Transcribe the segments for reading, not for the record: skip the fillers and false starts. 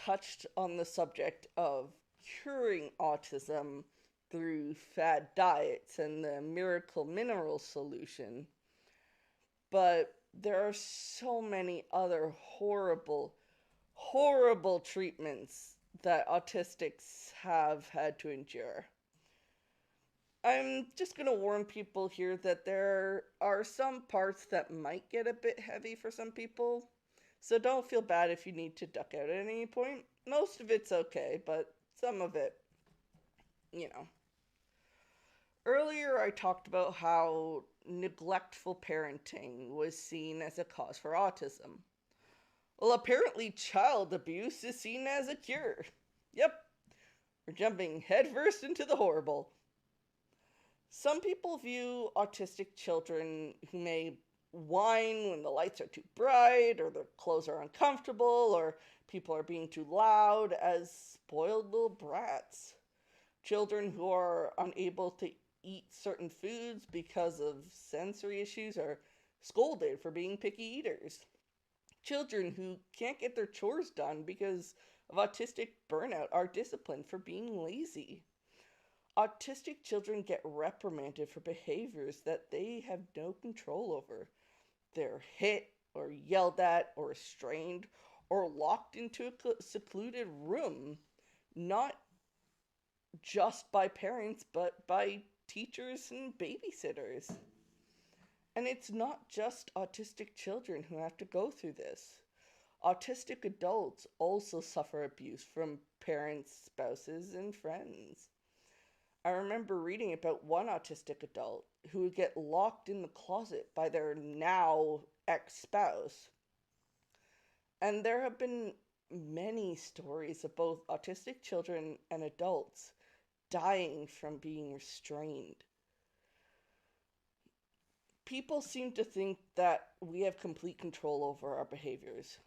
touched on the subject of curing autism through fad diets and the miracle mineral solution, but there are so many other horrible, horrible treatments that autistics have had to endure. I'm just going to warn people here that there are some parts that might get a bit heavy for some people, so don't feel bad if you need to duck out at any point. Most of it's okay, but some of it, you know. Earlier, I talked about how neglectful parenting was seen as a cause for autism. Well, apparently, child abuse is seen as a cure. Yep, we're jumping headfirst into the horrible. Some people view autistic children who may whine when the lights are too bright, or their clothes are uncomfortable, or people are being too loud as spoiled little brats. Children who are unable to eat certain foods because of sensory issues are scolded for being picky eaters. Children who can't get their chores done because of autistic burnout are disciplined for being lazy. Autistic children get reprimanded for behaviors that they have no control over. They're hit or yelled at or restrained or locked into a secluded room, not just by parents, but by teachers and babysitters. And it's not just autistic children who have to go through this. Autistic adults also suffer abuse from parents, spouses, and friends. I remember reading about one autistic adult who would get locked in the closet by their now ex spouse. And there have been many stories of both autistic children and adults dying from being restrained. People seem to think that we have complete control over our behaviors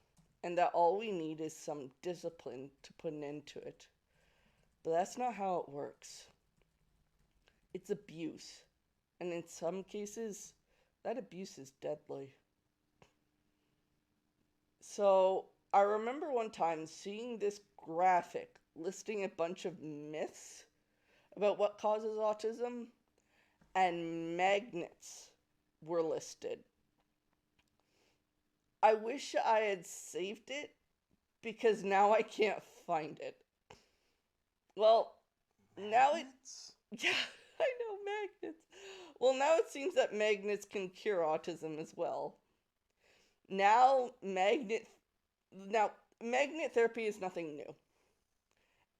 and that all we need is some discipline to put an end to it. But that's not how it works. It's abuse, and in some cases, that abuse is deadly. So, I remember one time seeing this graphic listing a bunch of myths about what causes autism, and magnets were listed. I wish I had saved it because now I can't find it. Well, now it. Magnets? Yeah, I know, magnets. Well, now it seems that magnets can cure autism as well. Now, magnet. Now, magnet therapy is nothing new.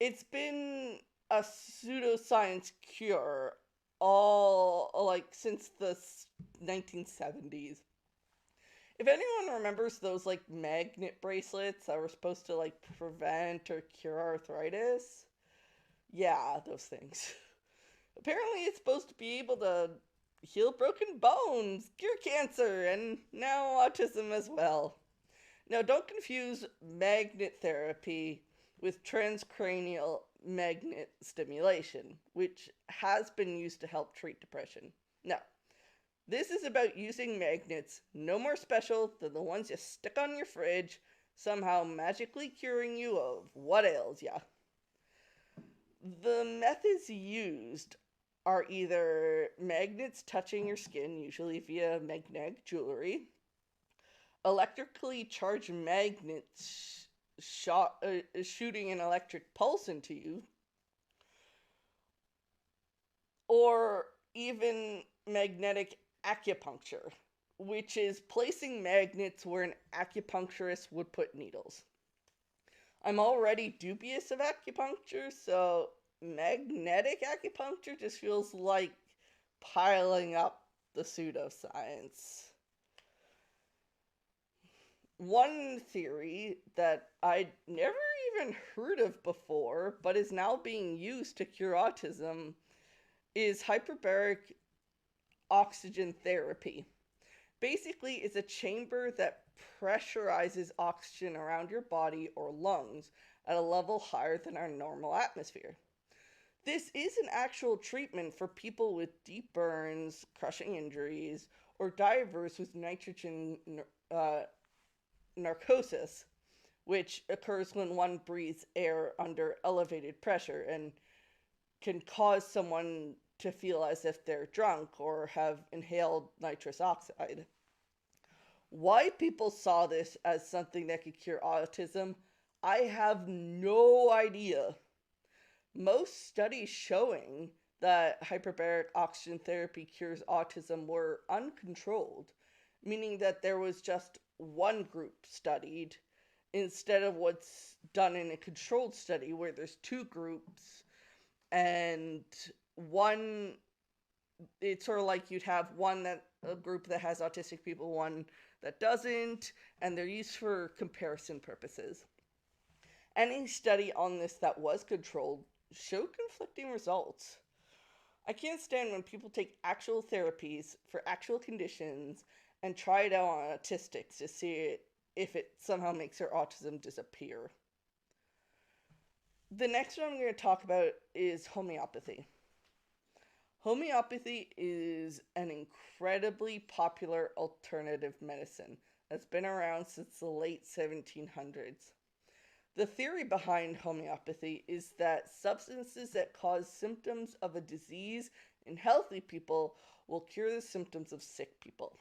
It's been a pseudoscience cure all like since the 1970s. If anyone remembers those like magnet bracelets that were supposed to like prevent or cure arthritis, yeah, those things. Apparently, it's supposed to be able to heal broken bones, cure cancer, and now autism as well. Now, don't confuse magnet therapy with transcranial magnet stimulation, which has been used to help treat depression. No, this is about using magnets, no more special than the ones you stick on your fridge, somehow magically curing you of what ails ya. The methods used are either magnets touching your skin, usually via magnetic jewelry, electrically charged magnets shooting an electric pulse into you, or even magnetic acupuncture, which is placing magnets where an acupuncturist would put needles. I'm already dubious of acupuncture, so magnetic acupuncture just feels like piling up the pseudoscience. One theory that I'd never even heard of before, but is now being used to cure autism, is hyperbaric oxygen therapy. Basically, it's a chamber that pressurizes oxygen around your body or lungs at a level higher than our normal atmosphere. This is an actual treatment for people with deep burns, crushing injuries, or divers with nitrogen narcosis, which occurs when one breathes air under elevated pressure and can cause someone to feel as if they're drunk or have inhaled nitrous oxide. Why people saw this as something that could cure autism, I have no idea. Most studies showing that hyperbaric oxygen therapy cures autism were uncontrolled, meaning that there was just one group studied instead of what's done in a controlled study where there's two groups and one, it's sort of like you'd have a group that has autistic people, one that doesn't, and they're used for comparison purposes. Any study on this that was controlled showed conflicting results. I can't stand when people take actual therapies for actual conditions and try it out on autistics to see if it somehow makes their autism disappear. The next one I'm going to talk about is homeopathy. Homeopathy is an incredibly popular alternative medicine that's been around since the late 1700s. The theory behind homeopathy is that substances that cause symptoms of a disease in healthy people will cure the symptoms of sick people.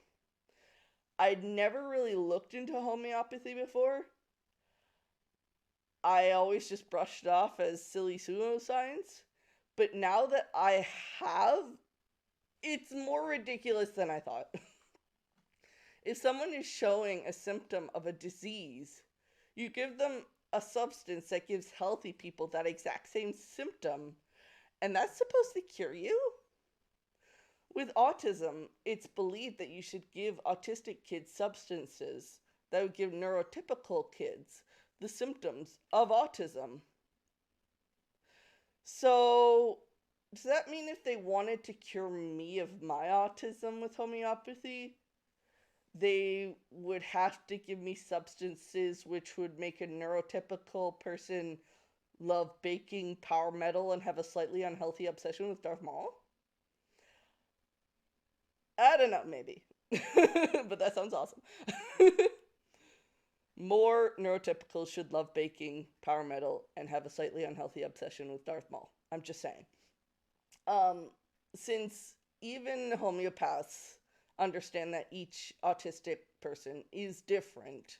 I'd never really looked into homeopathy before. I always just brushed it off as silly pseudoscience. But now that I have, it's more ridiculous than I thought. If someone is showing a symptom of a disease, you give them a substance that gives healthy people that exact same symptom, and that's supposed to cure you? With autism, it's believed that you should give autistic kids substances that would give neurotypical kids the symptoms of autism. So, does that mean if they wanted to cure me of my autism with homeopathy, they would have to give me substances which would make a neurotypical person love baking, power metal, and have a slightly unhealthy obsession with Darth Maul? I don't know, maybe. But that sounds awesome. More neurotypicals should love baking, power metal, and have a slightly unhealthy obsession with Darth Maul. I'm just saying. Since even homeopaths understand that each autistic person is different,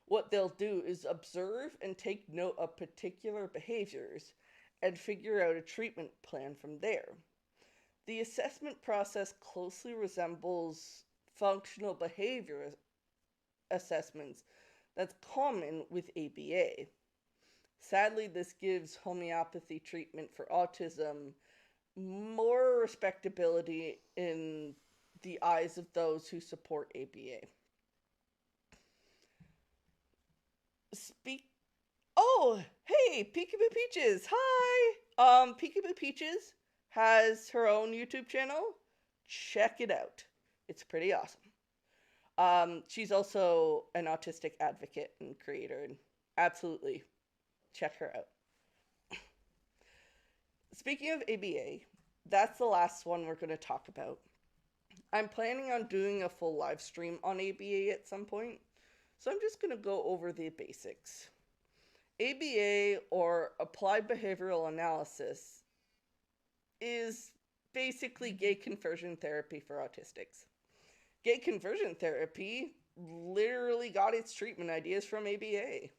what they'll do is observe and take note of particular behaviors and figure out a treatment plan from there. The assessment process closely resembles functional behavior assessments that's common with ABA. Sadly, this gives homeopathy treatment for autism more respectability in the eyes of those who support ABA. Oh, hey, Peekaboo Peaches, hi! Peekaboo Peaches has her own YouTube channel. Check it out. It's pretty awesome. She's also an autistic advocate and creator, and absolutely check her out. Speaking of ABA, that's the last one we're going to talk about. I'm planning on doing a full live stream on ABA at some point, so I'm just going to go over the basics. ABA, or Applied Behavioral Analysis, is basically gay conversion therapy for autistics. Gay conversion therapy literally got its treatment ideas from ABA.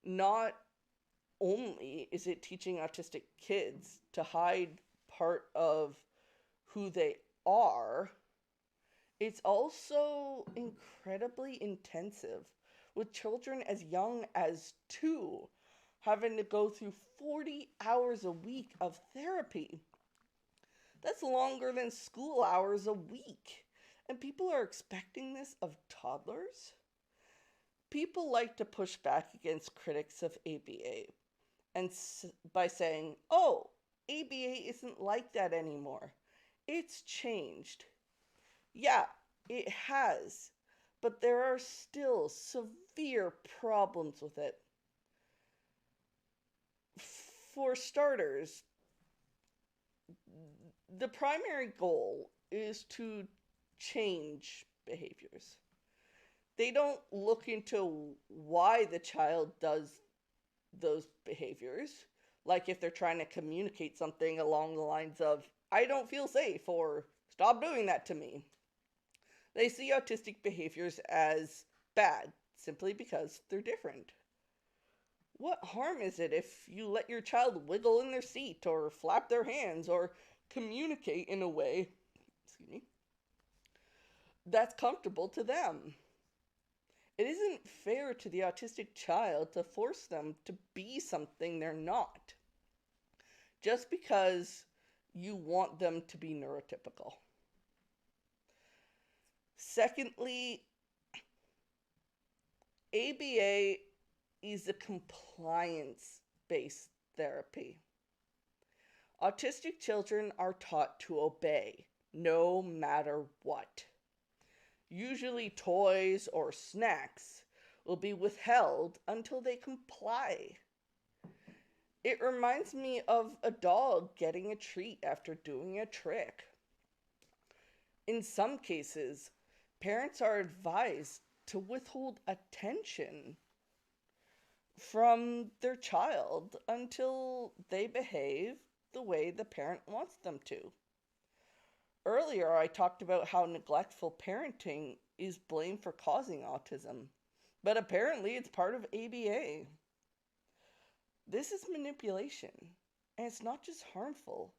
Not only is it teaching autistic kids to hide part of who they are, it's also incredibly intensive, with children as young as 2 having to go through 40 hours a week of therapy. That's longer than school hours a week. And people are expecting this of toddlers? People like to push back against critics of ABA and by saying, oh, ABA isn't like that anymore. It's changed. Yeah, it has, but there are still severe problems with it. For starters, the primary goal is to change behaviors. They don't look into why the child does those behaviors. Like if they're trying to communicate something along the lines of, I don't feel safe, or stop doing that to me. They see autistic behaviors as bad simply because they're different. What harm is it if you let your child wiggle in their seat or flap their hands or communicate in a way, excuse me, that's comfortable to them? It isn't fair to the autistic child to force them to be something they're not just because you want them to be neurotypical. Secondly, ABA is a compliance based therapy. Autistic children are taught to obey no matter what. Usually, toys or snacks will be withheld until they comply. It reminds me of a dog getting a treat after doing a trick. In some cases, parents are advised to withhold attention from their child until they behave the way the parent wants them to. Earlier, I talked about how neglectful parenting is blamed for causing autism, but apparently it's part of ABA. This is manipulation, and it's not just harmful,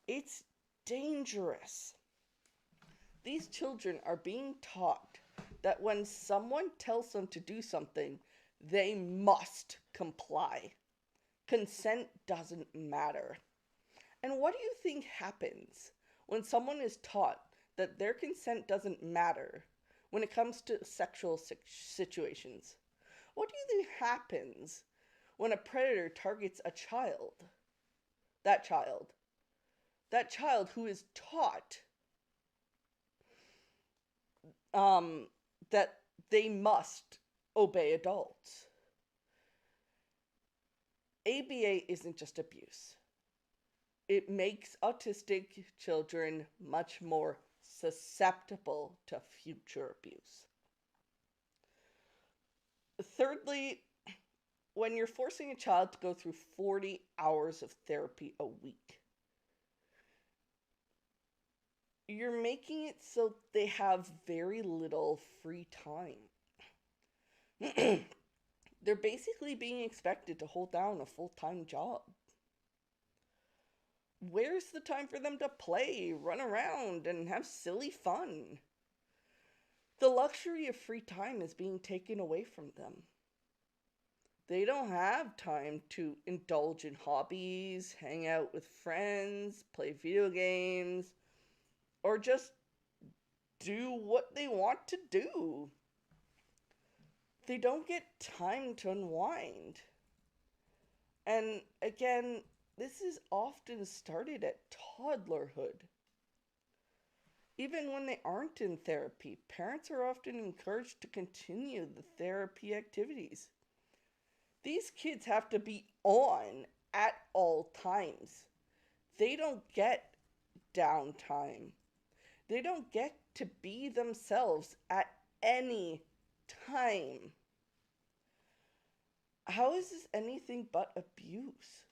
it's dangerous. These children are being taught that when someone tells them to do something, they must comply. Consent doesn't matter. And what do you think happens when someone is taught that their consent doesn't matter when it comes to sexual situations? What do you think happens when a predator targets a child? That child. That child who is taught that they must obey adults. ABA isn't just abuse. It makes autistic children much more susceptible to future abuse. Thirdly, when you're forcing a child to go through 40 hours of therapy a week, you're making it so they have very little free time. They're basically being expected to hold down a full-time job. Where's the time for them to play, run around, and have silly fun? The luxury of free time is being taken away from them. They don't have time to indulge in hobbies, hang out with friends, play video games, or just do what they want to do. They don't get time to unwind. And again, this is often started at toddlerhood. Even when they aren't in therapy, parents are often encouraged to continue the therapy activities. These kids have to be on at all times. They don't get downtime. They don't get to be themselves at any time. How is this anything but abuse?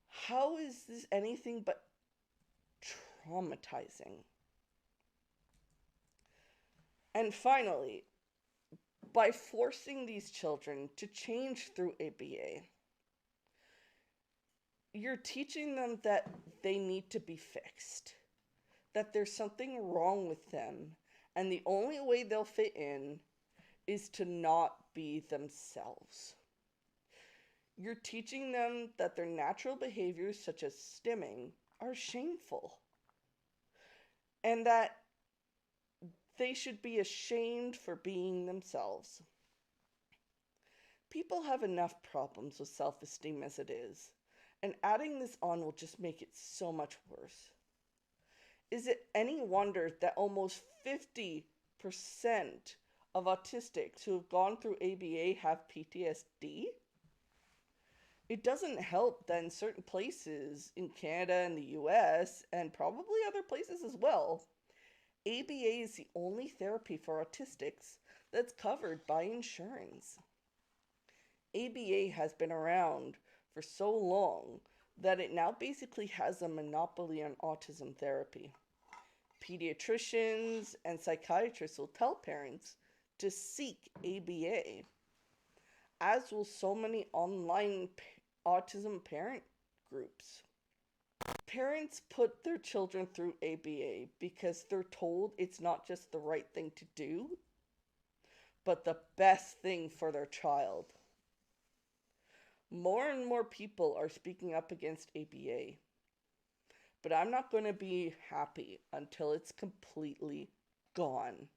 How is this anything but traumatizing? And finally, by forcing these children to change through ABA, you're teaching them that they need to be fixed, that there's something wrong with them, and the only way they'll fit in is to not be themselves. You're teaching them that their natural behaviors, such as stimming, are shameful, and that they should be ashamed for being themselves. People have enough problems with self-esteem as it is, and adding this on will just make it so much worse. Is it any wonder that almost 50% of autistics who have gone through ABA have PTSD? It doesn't help that in certain places in Canada and the US, and probably other places as well, ABA is the only therapy for autistics that's covered by insurance. ABA has been around for so long that it now basically has a monopoly on autism therapy. Pediatricians and psychiatrists will tell parents to seek ABA, as will so many online autism parent groups. Parents put their children through ABA because they're told it's not just the right thing to do, but the best thing for their child. More and more people are speaking up against ABA, but I'm not going to be happy until it's completely gone.